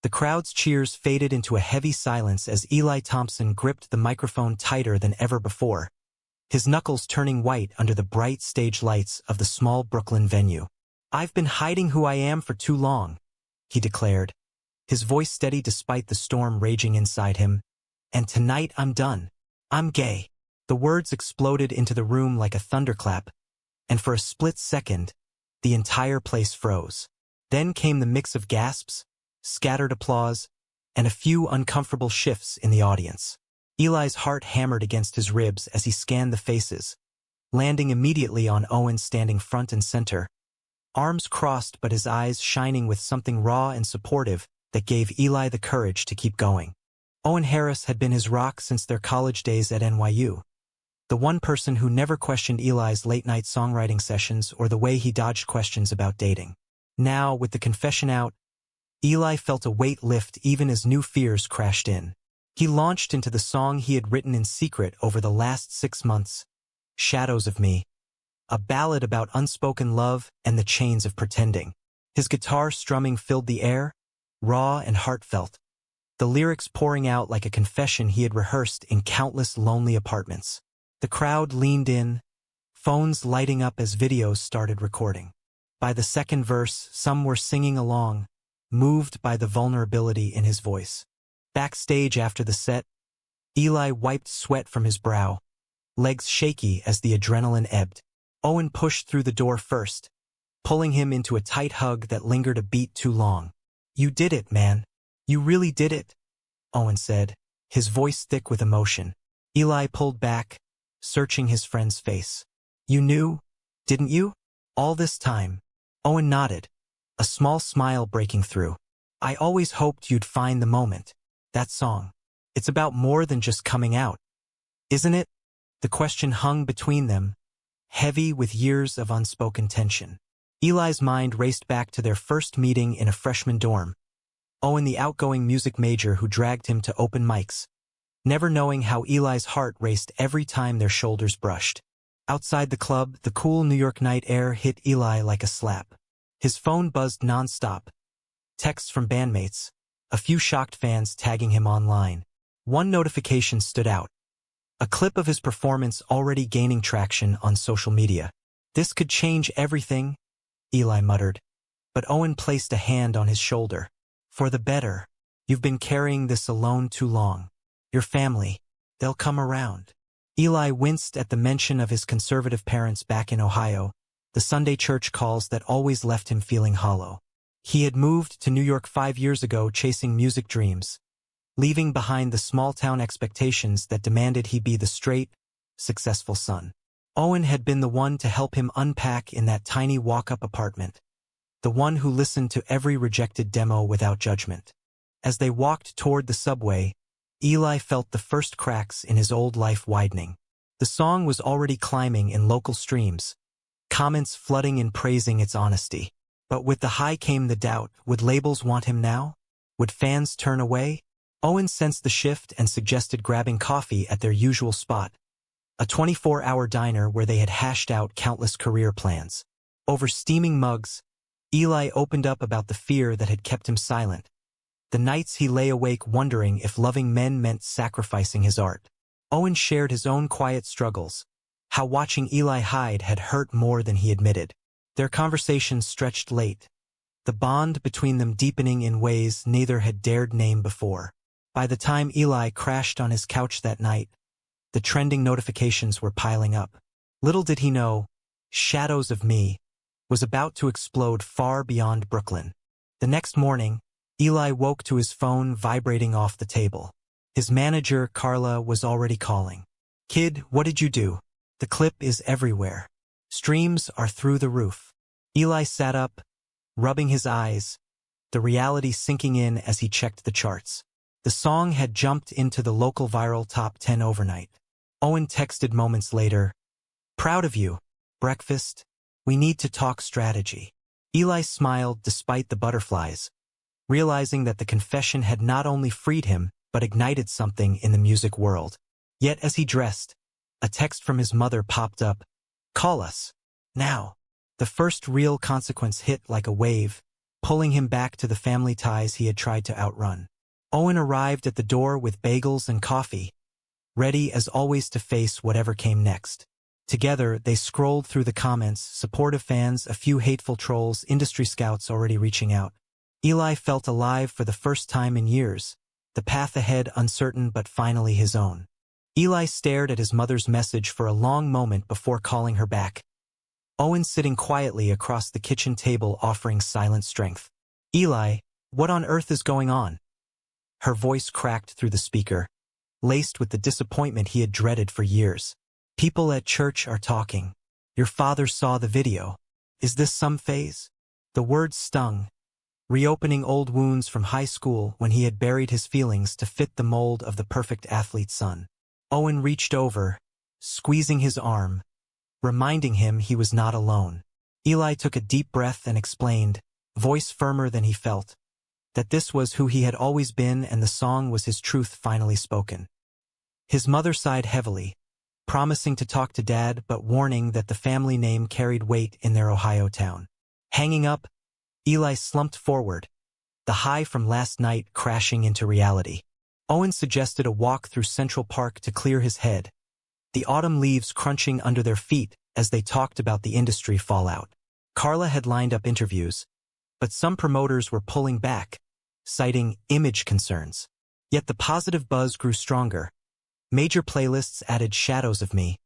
The crowd's cheers faded into a heavy silence as Eli Thompson gripped the microphone tighter than ever before, his knuckles turning white under the bright stage lights of the small Brooklyn venue. "I've been hiding who I am for too long," he declared, his voice steady despite the storm raging inside him. "And tonight I'm done. I'm gay." The words exploded into the room like a thunderclap, and for a split second, the entire place froze. Then came the mix of gasps, scattered applause, and a few uncomfortable shifts in the audience. Eli's heart hammered against his ribs as he scanned the faces, landing immediately on Owen standing front and center, arms crossed but his eyes shining with something raw and supportive that gave Eli the courage to keep going. Owen Harris had been his rock since their college days at NYU, the one person who never questioned Eli's late-night songwriting sessions or the way he dodged questions about dating. Now, with the confession out, Eli felt a weight lift even as new fears crashed in. He launched into the song he had written in secret over the last 6 months, "Shadows of Me," a ballad about unspoken love and the chains of pretending. His guitar strumming filled the air, raw and heartfelt, the lyrics pouring out like a confession he had rehearsed in countless lonely apartments. The crowd leaned in, phones lighting up as videos started recording. By the second verse, some were singing along, moved by the vulnerability in his voice. Backstage after the set, Eli wiped sweat from his brow, legs shaky as the adrenaline ebbed. Owen pushed through the door first, pulling him into a tight hug that lingered a beat too long. "You did it, man. You really did it," Owen said, his voice thick with emotion. Eli pulled back, searching his friend's face. "You knew, didn't you? All this time?" Owen nodded, a small smile breaking through. "I always hoped you'd find the moment. That song. It's about more than just coming out, isn't it?" The question hung between them, heavy with years of unspoken tension. Eli's mind raced back to their first meeting in a freshman dorm. Owen, the outgoing music major who dragged him to open mics, never knowing how Eli's heart raced every time their shoulders brushed. Outside the club, the cool New York night air hit Eli like a slap. His phone buzzed nonstop. Texts from bandmates, a few shocked fans tagging him online. One notification stood out. A clip of his performance already gaining traction on social media. "This could change everything," Eli muttered. But Owen placed a hand on his shoulder. "For the better. You've been carrying this alone too long. Your family, they'll come around." Eli winced at the mention of his conservative parents back in Ohio, the Sunday church calls that always left him feeling hollow. He had moved to New York 5 years ago chasing music dreams, leaving behind the small-town expectations that demanded he be the straight, successful son. Owen had been the one to help him unpack in that tiny walk-up apartment, the one who listened to every rejected demo without judgment. As they walked toward the subway, Eli felt the first cracks in his old life widening. The song was already climbing in local streams, comments flooding in praising its honesty. But with the high came the doubt. Would labels want him now? Would fans turn away? Owen sensed the shift and suggested grabbing coffee at their usual spot, a 24-hour diner where they had hashed out countless career plans. Over steaming mugs, Eli opened up about the fear that had kept him silent, the nights he lay awake wondering if loving men meant sacrificing his art. Owen shared his own quiet struggles, how watching Eli hide had hurt more than he admitted. Their conversations stretched late, the bond between them deepening in ways neither had dared name before. By the time Eli crashed on his couch that night, the trending notifications were piling up. Little did he know, "Shadows of Me" was about to explode far beyond Brooklyn. The next morning, Eli woke to his phone vibrating off the table. His manager, Carla, was already calling. "Kid, what did you do? The clip is everywhere. Streams are through the roof." Eli sat up, rubbing his eyes, the reality sinking in as he checked the charts. The song had jumped into the local viral top 10 overnight. Owen texted moments later, "Proud of you. Breakfast? We need to talk strategy." Eli smiled despite the butterflies, realizing that the confession had not only freed him, but ignited something in the music world. Yet as he dressed, a text from his mother popped up. "Call us. Now." The first real consequence hit like a wave, pulling him back to the family ties he had tried to outrun. Owen arrived at the door with bagels and coffee, ready as always to face whatever came next. Together, they scrolled through the comments, supportive fans, a few hateful trolls, industry scouts already reaching out. Eli felt alive for the first time in years, the path ahead uncertain but finally his own. Eli stared at his mother's message for a long moment before calling her back. Owen sitting quietly across the kitchen table offering silent strength. "Eli, what on earth is going on?" Her voice cracked through the speaker, laced with the disappointment he had dreaded for years. "People at church are talking. Your father saw the video. Is this some phase?" The words stung, reopening old wounds from high school when he had buried his feelings to fit the mold of the perfect athlete's son. Owen reached over, squeezing his arm, reminding him he was not alone. Eli took a deep breath and explained, voice firmer than he felt, that this was who he had always been and the song was his truth finally spoken. His mother sighed heavily, promising to talk to Dad but warning that the family name carried weight in their Ohio town. Hanging up, Eli slumped forward, the high from last night crashing into reality. Owen suggested a walk through Central Park to clear his head, the autumn leaves crunching under their feet as they talked about the industry fallout. Carla had lined up interviews, but some promoters were pulling back, citing image concerns. Yet the positive buzz grew stronger. Major playlists added Shadows of Me,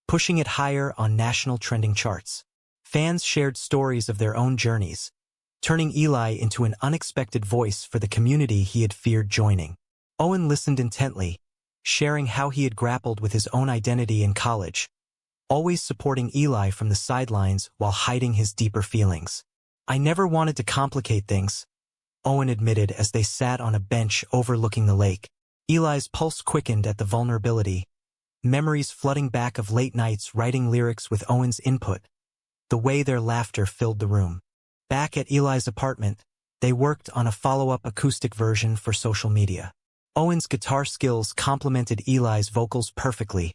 pushing it higher on national trending charts. Fans shared stories of their own journeys, turning Eli into an unexpected voice for the community he had feared joining. Owen listened intently, sharing how he had grappled with his own identity in college, always supporting Eli from the sidelines while hiding his deeper feelings. "I never wanted to complicate things," Owen admitted as they sat on a bench overlooking the lake. Eli's pulse quickened at the vulnerability, memories flooding back of late nights writing lyrics with Owen's input, the way their laughter filled the room. Back at Eli's apartment, they worked on a follow-up acoustic version for social media. Owen's guitar skills complemented Eli's vocals perfectly,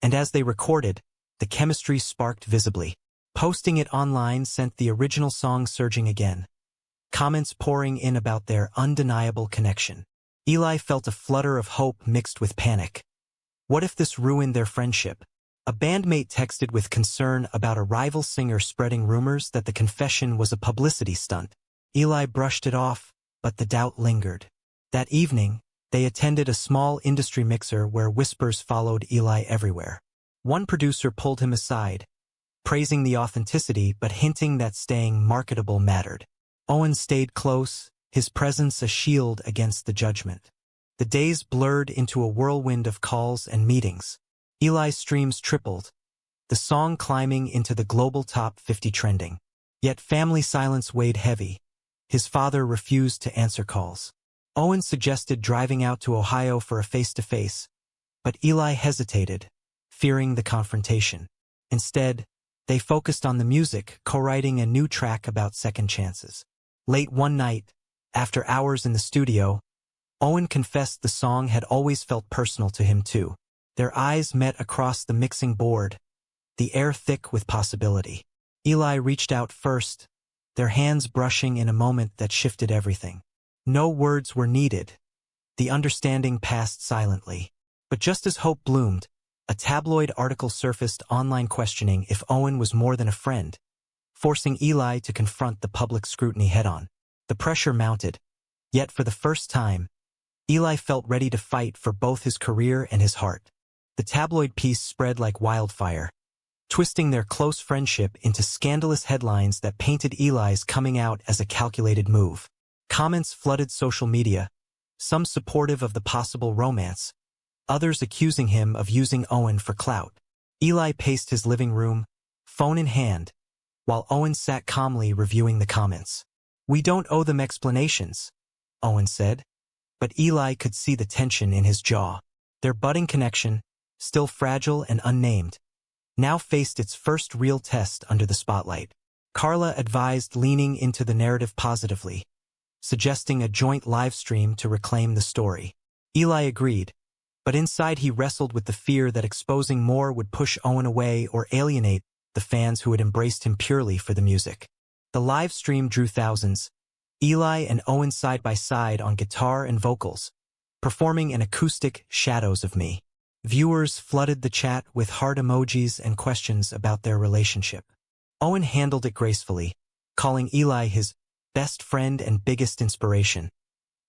and as they recorded, the chemistry sparked visibly. Posting it online sent the original song surging again, comments pouring in about their undeniable connection. Eli felt a flutter of hope mixed with panic. What if this ruined their friendship? A bandmate texted with concern about a rival singer spreading rumors that the confession was a publicity stunt. Eli brushed it off, but the doubt lingered. That evening, they attended a small industry mixer where whispers followed Eli everywhere. One producer pulled him aside, praising the authenticity but hinting that staying marketable mattered. Owen stayed close, his presence a shield against the judgment. The days blurred into a whirlwind of calls and meetings. Eli's streams tripled, the song climbing into the global top 50 trending. Yet family silence weighed heavy. His father refused to answer calls. Owen suggested driving out to Ohio for a face-to-face, but Eli hesitated, fearing the confrontation. Instead, they focused on the music, co-writing a new track about second chances. Late one night, after hours in the studio, Owen confessed the song had always felt personal to him too. Their eyes met across the mixing board, the air thick with possibility. Eli reached out first, their hands brushing in a moment that shifted everything. No words were needed. The understanding passed silently. But just as hope bloomed, a tabloid article surfaced online questioning if Owen was more than a friend, forcing Eli to confront the public scrutiny head-on. The pressure mounted, yet for the first time, Eli felt ready to fight for both his career and his heart. The tabloid piece spread like wildfire, twisting their close friendship into scandalous headlines that painted Eli's coming out as a calculated move. Comments flooded social media, some supportive of the possible romance, others accusing him of using Owen for clout. Eli paced his living room, phone in hand, while Owen sat calmly reviewing the comments. "We don't owe them explanations," Owen said, but Eli could see the tension in his jaw. Their budding connection, still fragile and unnamed, now faced its first real test under the spotlight. Carla advised leaning into the narrative positively, suggesting a joint live stream to reclaim the story. Eli agreed, but inside he wrestled with the fear that exposing more would push Owen away or alienate the fans who had embraced him purely for the music. The live stream drew thousands, Eli and Owen side by side on guitar and vocals, performing an acoustic Shadows of Me. Viewers flooded the chat with heart emojis and questions about their relationship. Owen handled it gracefully, calling Eli his best friend and biggest inspiration,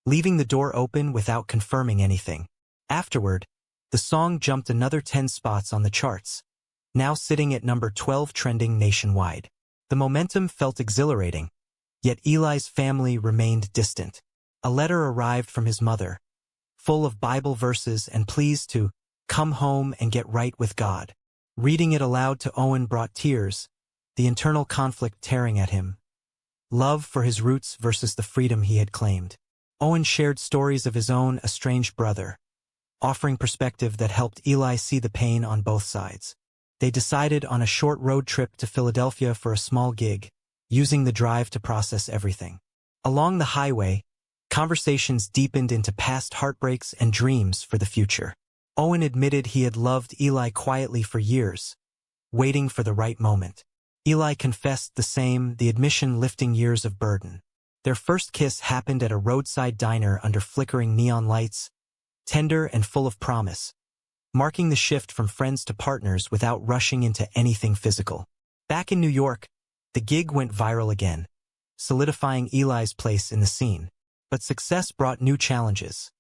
leaving the door open without confirming anything. Afterward, the song jumped another 10 spots on the charts, now sitting at number 12 trending nationwide. The momentum felt exhilarating, yet Eli's family remained distant. A letter arrived from his mother, full of Bible verses and pleas to come home and get right with God. Reading it aloud to Owen brought tears, the internal conflict tearing at him. Love for his roots versus the freedom he had claimed. Owen shared stories of his own estranged brother, offering perspective that helped Eli see the pain on both sides. They decided on a short road trip to Philadelphia for a small gig, using the drive to process everything. Along the highway, conversations deepened into past heartbreaks and dreams for the future. Owen admitted he had loved Eli quietly for years, waiting for the right moment. Eli confessed the same, the admission lifting years of burden. Their first kiss happened at a roadside diner under flickering neon lights, tender and full of promise, marking the shift from friends to partners without rushing into anything physical. Back in New York, the gig went viral again, solidifying Eli's place in the scene. But success brought new challenges.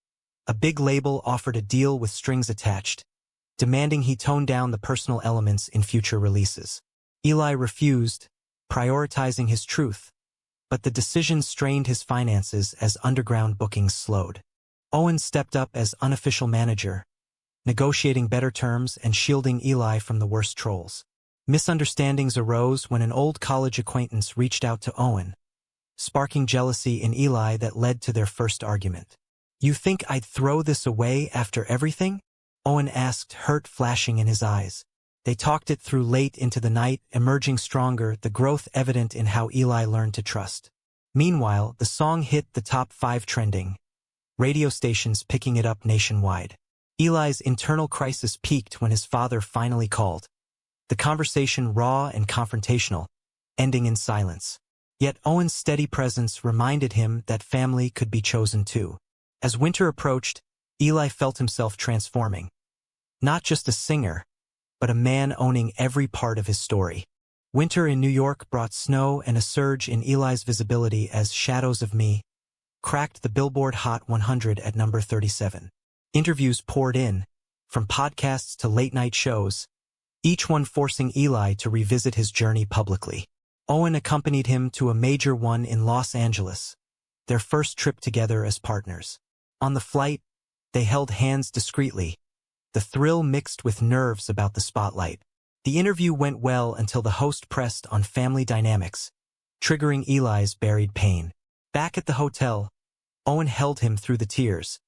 A big label offered a deal with strings attached, demanding he tone down the personal elements in future releases. Eli refused, prioritizing his truth, but the decision strained his finances as underground bookings slowed. Owen stepped up as unofficial manager, negotiating better terms and shielding Eli from the worst trolls. Misunderstandings arose when an old college acquaintance reached out to Owen, sparking jealousy in Eli that led to their first argument. "You think I'd throw this away after everything?" Owen asked, hurt flashing in his eyes. They talked it through late into the night, emerging stronger, the growth evident in how Eli learned to trust. Meanwhile, the song hit the top 5 trending, radio stations picking it up nationwide. Eli's internal crisis peaked when his father finally called, the conversation raw and confrontational, ending in silence. Yet Owen's steady presence reminded him that family could be chosen too. As winter approached, Eli felt himself transforming. Not just a singer, but a man owning every part of his story. Winter in New York brought snow and a surge in Eli's visibility as Shadows of Me cracked the Billboard Hot 100 at number 37. Interviews poured in, from podcasts to late-night shows, each one forcing Eli to revisit his journey publicly. Owen accompanied him to a major one in Los Angeles, their first trip together as partners. On the flight, they held hands discreetly, the thrill mixed with nerves about the spotlight. The interview went well until the host pressed on family dynamics, triggering Eli's buried pain. Back at the hotel, Owen held him through the tears,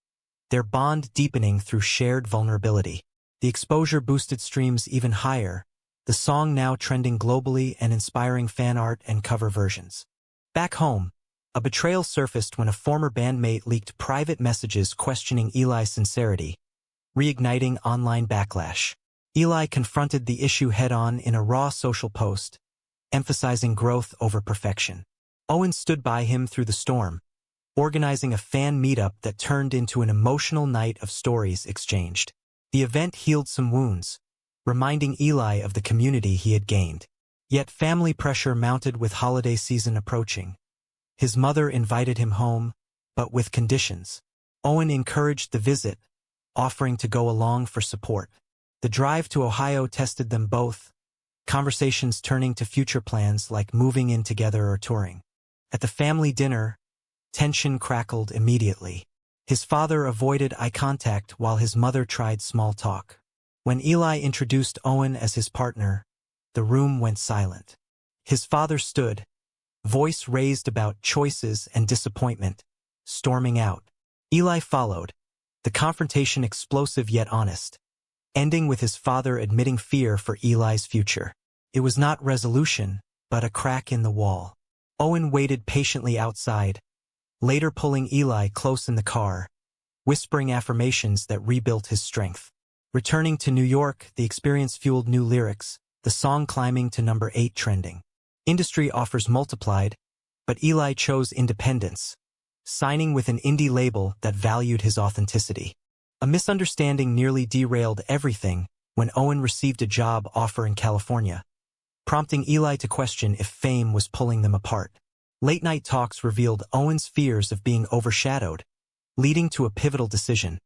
their bond deepening through shared vulnerability. The exposure boosted streams even higher, the song now trending globally and inspiring fan art and cover versions. Back home, a betrayal surfaced when a former bandmate leaked private messages questioning Eli's sincerity, reigniting online backlash. Eli confronted the issue head-on in a raw social post, emphasizing growth over perfection. Owen stood by him through the storm, organizing a fan meetup that turned into an emotional night of stories exchanged. The event healed some wounds, reminding Eli of the community he had gained. Yet family pressure mounted with holiday season approaching. His mother invited him home, but with conditions. Owen encouraged the visit, offering to go along for support. The drive to Ohio tested them both, conversations turning to future plans like moving in together or touring. At the family dinner, tension crackled immediately. His father avoided eye contact while his mother tried small talk. When Eli introduced Owen as his partner, the room went silent. His father stood, voice raised about choices and disappointment, storming out. Eli followed, the confrontation explosive yet honest, ending with his father admitting fear for Eli's future. It was not resolution, but a crack in the wall. Owen waited patiently outside, later pulling Eli close in the car, whispering affirmations that rebuilt his strength. Returning to New York, the experience fueled new lyrics, the song climbing to number 8 trending. Industry offers multiplied, But Eli chose independence, signing with an indie label that valued his authenticity. A misunderstanding nearly derailed everything when Owen received a job offer in California, prompting Eli to question if fame was pulling them apart. Late-night talks revealed Owen's fears of being overshadowed, leading to a pivotal decision.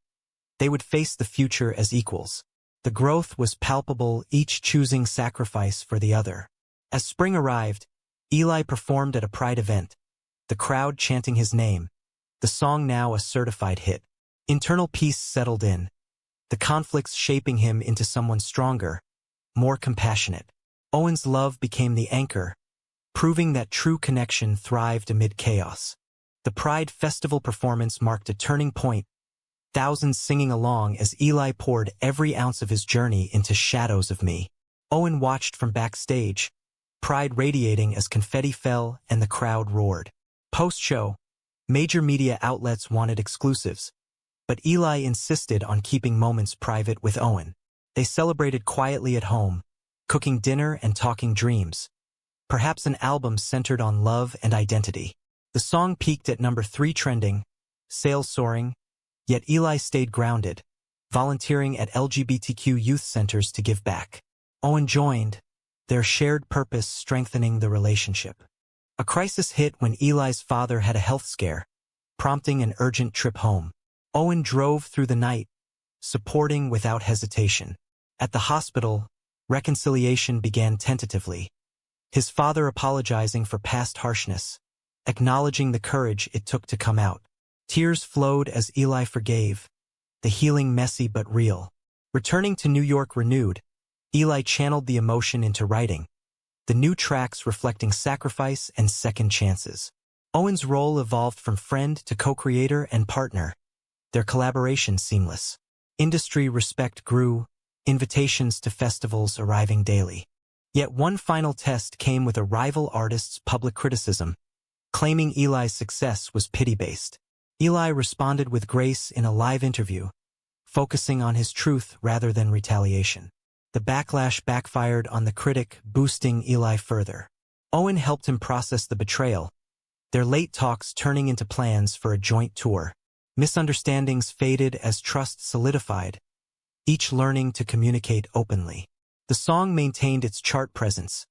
They would face the future as equals. The growth was palpable, each choosing sacrifice for the other. As spring arrived, Eli performed at a Pride event, the crowd chanting his name, the song now a certified hit. Internal peace settled in, the conflicts shaping him into someone stronger, more compassionate. Owen's love became the anchor, proving that true connection thrived amid chaos. The Pride Festival performance marked a turning point, thousands singing along as Eli poured every ounce of his journey into Shadows of Me. Owen watched from backstage, pride radiating as confetti fell and the crowd roared. Post-show, major media outlets wanted exclusives, but Eli insisted on keeping moments private with Owen. They celebrated quietly at home, cooking dinner and talking dreams. Perhaps an album centered on love and identity. The song peaked at number 3 trending, sales soaring, yet Eli stayed grounded, volunteering at LGBTQ youth centers to give back. Owen joined, their shared purpose strengthening the relationship. A crisis hit when Eli's father had a health scare, prompting an urgent trip home. Owen drove through the night, supporting without hesitation. At the hospital, reconciliation began tentatively, his father apologizing for past harshness, acknowledging the courage it took to come out. Tears flowed as Eli forgave, the healing messy but real. Returning to New York renewed, Eli channeled the emotion into writing, the new tracks reflecting sacrifice and second chances. Owen's role evolved from friend to co-creator and partner, their collaboration seamless. Industry respect grew, invitations to festivals arriving daily. Yet one final test came with a rival artist's public criticism, claiming Eli's success was pity-based. Eli responded with grace in a live interview, focusing on his truth rather than retaliation. The backlash backfired on the critic, boosting Eli further. Owen helped him process the betrayal, their late talks turning into plans for a joint tour. Misunderstandings faded as trust solidified, each learning to communicate openly. The song maintained its chart presence,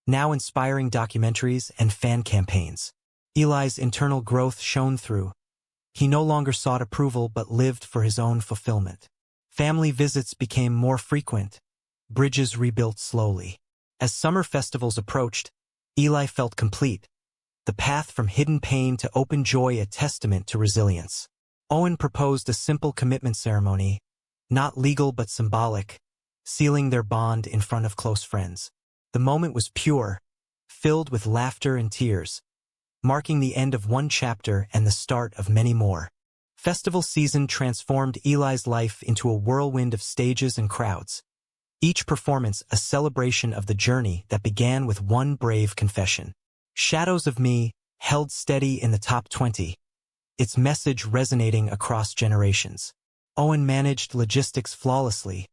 now inspiring documentaries and fan campaigns. Eli's internal growth shone through. He no longer sought approval but lived for his own fulfillment. Family visits became more frequent, bridges rebuilt slowly. As summer festivals approached, Eli felt complete, the path from hidden pain to open joy a testament to resilience. Owen proposed a simple commitment ceremony, not legal but symbolic, sealing their bond in front of close friends. The moment was pure, filled with laughter and tears, marking the end of one chapter and the start of many more. Festival season transformed Eli's life into a whirlwind of stages and crowds, each performance a celebration of the journey that began with one brave confession. Shadows of Me held steady in the top 20, its message resonating across generations. Owen managed logistics flawlessly,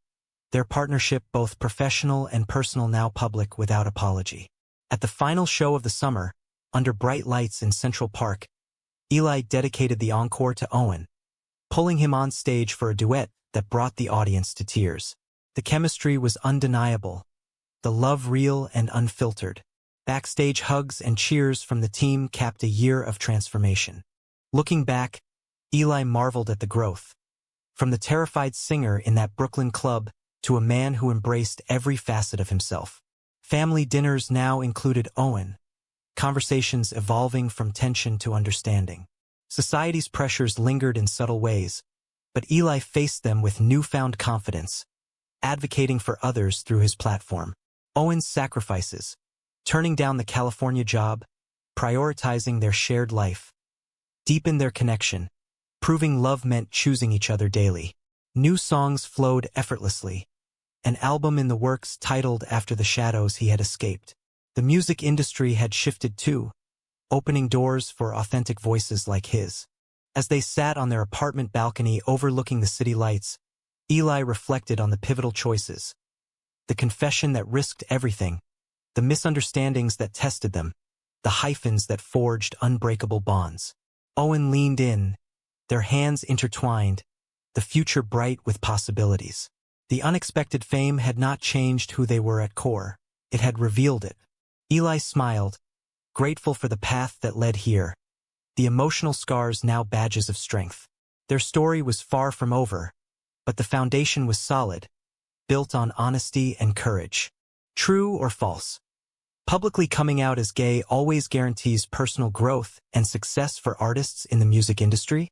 their partnership both professional and personal now public without apology. At the final show of the summer, under bright lights in Central Park, Eli dedicated the encore to Owen, pulling him on stage for a duet that brought the audience to tears. The chemistry was undeniable, the love real and unfiltered. Backstage hugs and cheers from the team capped a year of transformation. Looking back, Eli marveled at the growth. From the terrified singer in that Brooklyn club to a man who embraced every facet of himself. Family dinners now included Owen, conversations evolving from tension to understanding. Society's pressures lingered in subtle ways, but Eli faced them with newfound confidence, advocating for others through his platform. Owen's sacrifices, turning down the California job, prioritizing their shared life, deepened their connection, proving love meant choosing each other daily. New songs flowed effortlessly, an album in the works titled after the shadows he had escaped. The music industry had shifted too, opening doors for authentic voices like his. As they sat on their apartment balcony overlooking the city lights, Eli reflected on the pivotal choices, the confession that risked everything, the misunderstandings that tested them, the hyphens that forged unbreakable bonds. Owen leaned in, their hands intertwined, the future bright with possibilities. The unexpected fame had not changed who they were at core. It had revealed it. Eli smiled, grateful for the path that led here, the emotional scars now badges of strength. Their story was far from over, but the foundation was solid, built on honesty and courage. True or false? Publicly coming out as gay always guarantees personal growth and success for artists in the music industry?